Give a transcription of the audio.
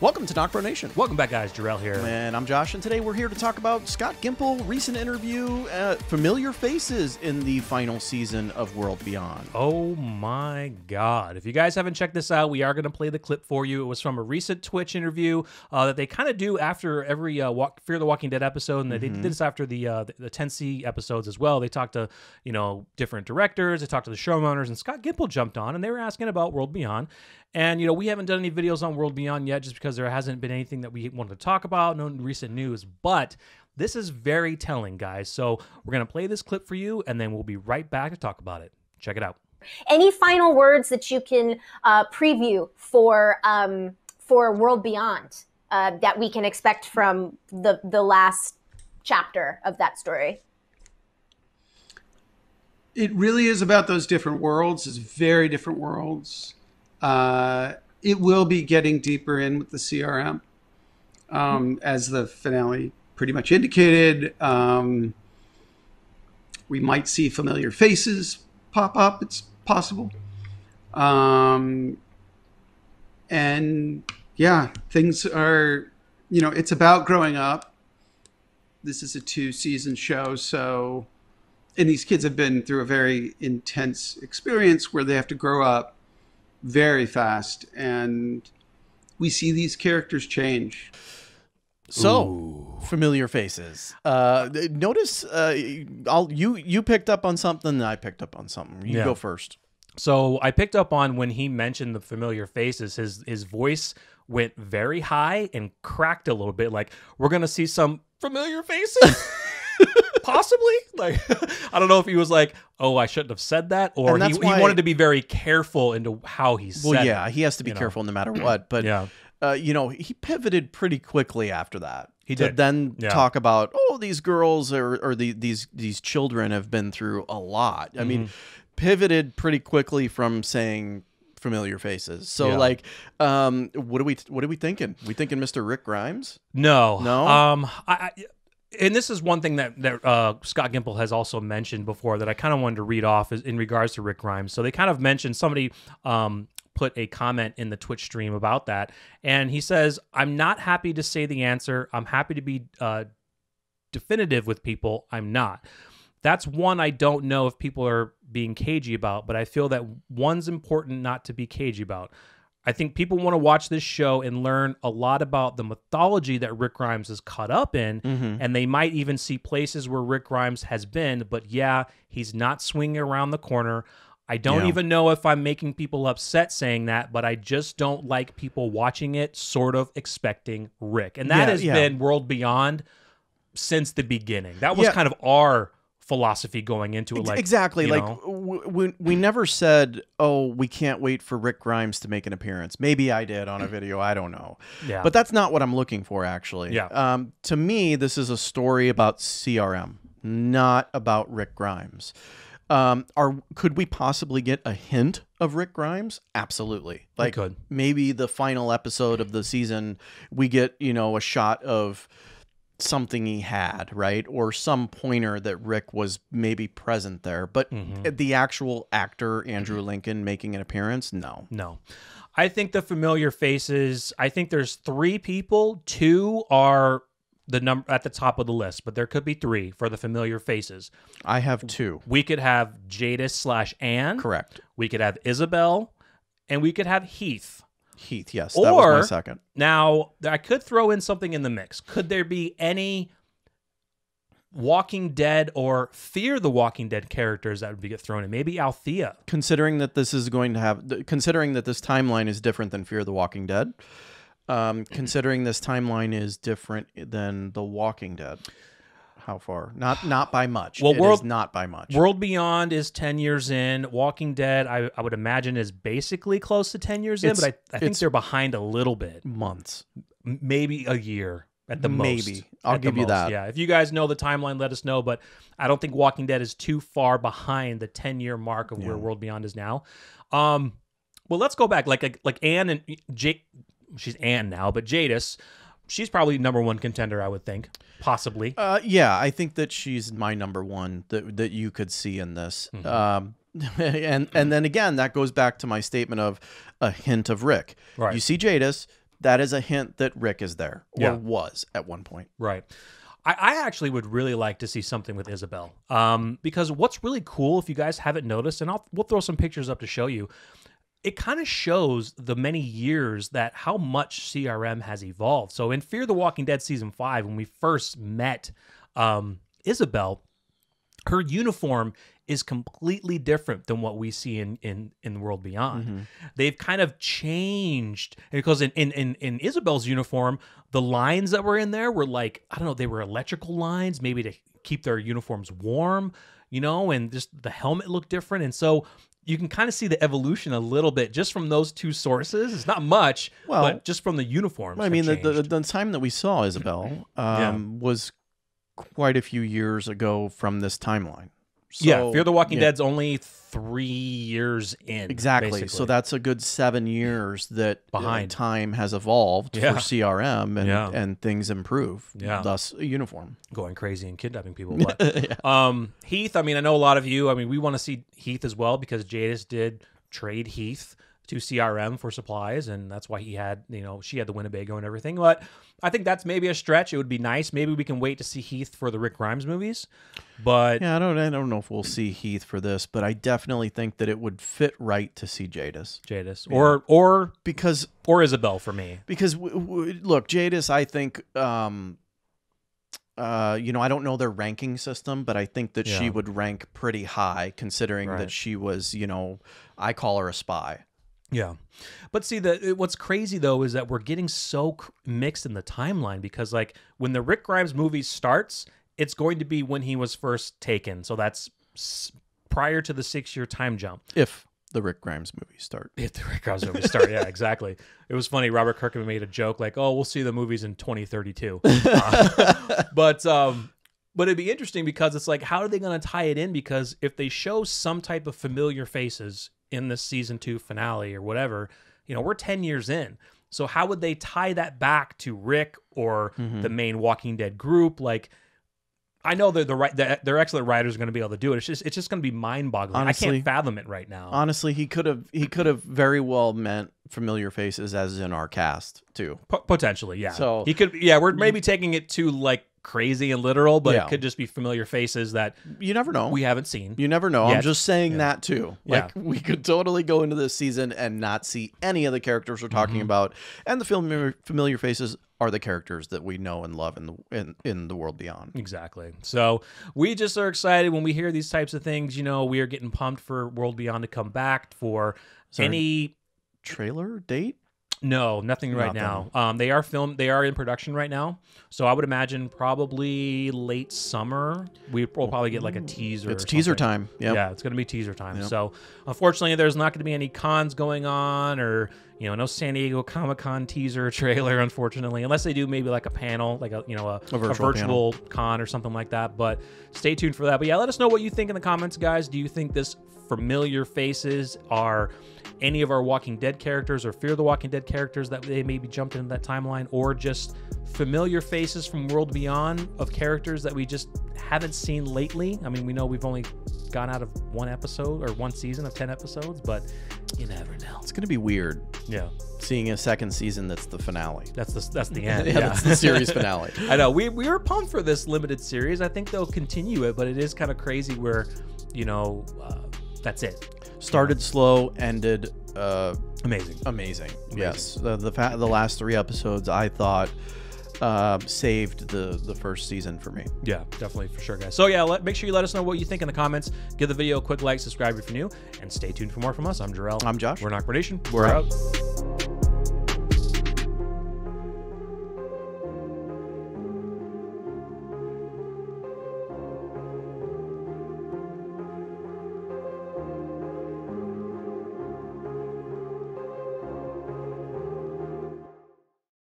Welcome to NocBro Nation. Welcome back, guys. Jarrell here. And I'm Josh, and today we're here to talk about Scott Gimple, recent interview, familiar faces in the final season of World Beyond. Oh my God. If you guys haven't checked this out, we are going to play the clip for you. It was from a recent Twitch interview that they kind of do after every Fear the Walking Dead episode, and they did this after the 10C episodes as well. They talked to, different directors, they talked to the showrunners, and Scott Gimple jumped on, and they were asking about World Beyond. And, we haven't done any videos on World Beyond yet just because there hasn't been anything that we wanted to talk about, no recent news. But this is very telling, guys. So we're going to play this clip for you, and then we'll be right back to talk about it. Check it out. Any final words that you can preview for World Beyond that we can expect from the last chapter of that story? It really is about those different worlds. It's very different worlds. It will be getting deeper in with the CRM, as the finale pretty much indicated. We might see familiar faces pop up. It's possible. And yeah, things are, it's about growing up. This is a 2-season show, so, and these kids have been through a very intense experience where they have to grow up very fast, and we see these characters change. So, familiar faces. Notice you picked up on something, and I picked up on something. You go first. So I picked up on when he mentioned the familiar faces, his voice went very high and cracked a little bit. Like, we're going to see some familiar faces? Possibly. Like, I don't know if he was like, oh, I shouldn't have said that, or he wanted to be very careful into how he said it. Well, yeah, he has to be careful no matter what. But, he pivoted pretty quickly after that. He did. Then talk about, these girls or these children have been through a lot. I mean, pivoted pretty quickly from saying familiar faces. So what are we thinking? We thinking Mr. Rick Grimes? No. And this is one thing that Scott Gimple has also mentioned before that I kind of wanted to read off in regards to Rick Grimes. So they kind of mentioned, somebody put a comment in the Twitch stream about that, and he says, I'm not happy to say the answer. I'm happy to be definitive with people. I'm not. That's one I don't know if people are being cagey about, but I feel that one's important not to be cagey about. I think people want to watch this show and learn a lot about the mythology that Rick Grimes is caught up in, and they might even see places where Rick Grimes has been, but yeah, he's not swinging around the corner. I don't even know if I'm making people upset saying that, but I just don't like people watching it sort of expecting Rick. And that has been World Beyond since the beginning. That was kind of our philosophy going into it. Like, exactly. Like, we never said, we can't wait for Rick Grimes to make an appearance. Maybe I did on a video. I don't know. Yeah. But that's not what I'm looking for, actually. Yeah. To me, this is a story about CRM, not about Rick Grimes. Could we possibly get a hint of Rick Grimes? Absolutely. Like, maybe the final episode of the season, we get, a shot of something he had, right? Or some pointer that Rick was maybe present there. But the actual actor, Andrew Lincoln, making an appearance? No. I think the familiar faces, I think there's 3 people. 2 are the number at the top of the list, but there could be 3 for the familiar faces. I have 2. We could have Jadis/Anne. Correct. We could have Isabelle, and we could have Heath. Heath, yes. That was my second. Now, I could throw in something in the mix. Could there be any Walking Dead or Fear the Walking Dead characters that would get thrown in? Maybe Althea. Considering that this timeline is different than Fear the Walking Dead, considering this timeline is different than The Walking Dead. How far? Not by much. Well, it is not by much. World Beyond is 10 years in. Walking Dead, I would imagine, is basically close to 10 years in, but I think they're behind a little bit. Months. Maybe a year at the most. Maybe. I'll give you that. Yeah, if you guys know the timeline, let us know, but I don't think Walking Dead is too far behind the 10-year mark of where World Beyond is now. Well, let's go back. Like Anne and she's Anne now, but Jadis, she's probably #1 contender, I would think. Possibly. Yeah, I think that she's my #1 that you could see in this. And then again, that goes back to my statement of a hint of Rick. Right. You see Jadis, that is a hint that Rick is there, or was at one point. Right. I actually would really like to see something with Isabelle, because what's really cool, if you guys haven't noticed, and we'll throw some pictures up to show you, it kind of shows the many years that how much CRM has evolved. So in Fear the Walking Dead Season 5, when we first met Isabelle, her uniform is completely different than what we see in the World Beyond. They've kind of changed, because in Isabelle's uniform, the lines that were in there were like, I don't know, they were electrical lines, maybe to keep their uniforms warm, you know, and just the helmet looked different. And so you can kind of see the evolution a little bit just from those two sources. It's not much, but just from the uniforms. I mean, the time that we saw Isabelle was quite a few years ago from this timeline. So, Fear the Walking Dead's only 3 years in. Exactly. Basically. So that's a good 7 years that time has evolved for CRM and things improve. Thus, a uniform. Going crazy and kidnapping people. But, Heath, I mean, I know a lot of you, I mean, we want to see Heath as well, because Jadis did trade Heath to CRM for supplies, and that's why he had, you know, she had the Winnebago and everything. But I think that's maybe a stretch. It would be nice. Maybe we can wait to see Heath for the Rick Grimes movies. But yeah, I don't know if we'll see Heath for this, but I definitely think that it would fit right to see Jadis. Or Isabelle for me. Because look, Jadis, I think you know, I don't know their ranking system, but I think that she would rank pretty high, considering that she was, you know, I call her a spy. Yeah. But see, what's crazy, though, is that we're getting so mixed in the timeline, because, like, when the Rick Grimes movie starts, it's going to be when he was first taken. So that's prior to the 6-year time jump. If the Rick Grimes movies start. If the Rick Grimes movies start, yeah, exactly. It was funny. Robert Kirkman made a joke like, oh, we'll see the movies in 2032. But it'd be interesting, because it's like, how are they going to tie it in? Because if they show some type of familiar faces in the season 2 finale or whatever, you know, we're 10 years in. So how would they tie that back to Rick or the main Walking Dead group? Like, I know they're excellent writers are going to be able to do it. It's just going to be mind-boggling. Honestly, I can't fathom it right now. Honestly, he could have very well meant familiar faces as in our cast too. Potentially, yeah. So he could, we're maybe taking it too like crazy and literal, but it could just be familiar faces that you never know. We haven't seen. You never know. Yet. I'm just saying that too. Like we could totally go into this season and not see any of the characters we're talking about, and the familiar faces are the characters that we know and love in the World Beyond. Exactly. So we just are excited when we hear these types of things. You know, we are getting pumped for World Beyond to come back. For any trailer date? No, nothing right now. They are in production right now. So I would imagine probably late summer. We'll probably get like a teaser. It's teaser time. Yep. Yeah, it's going to be teaser time. Yep. So unfortunately, there's not going to be any cons going on, or no San Diego Comic-Con teaser trailer, unfortunately, unless they do maybe like a panel, like a virtual con or something like that. But stay tuned for that. But yeah, let us know what you think in the comments, guys. Do you think this familiar faces are any of our Walking Dead characters, or Fear the Walking Dead characters that they maybe jumped into that timeline, or just familiar faces from World Beyond of characters that we just haven't seen lately? I mean, we know we've only gone out of one episode or one season of 10 episodes, but you never know. It's going to be weird. Yeah. Seeing a second season that's the finale. That's the end. That's the series finale. I know. We were pumped for this limited series. I think they'll continue it, but it is kind of crazy where, that's it. Started slow, ended amazing. Yes, the last 3 episodes I thought saved the first season for me. Yeah, definitely, for sure, guys. So yeah, make sure you let us know what you think in the comments. Give the video a quick like, subscribe if you're new, and stay tuned for more from us. I'm Jarrell. I'm Josh. We're NocBro Nation. We're out.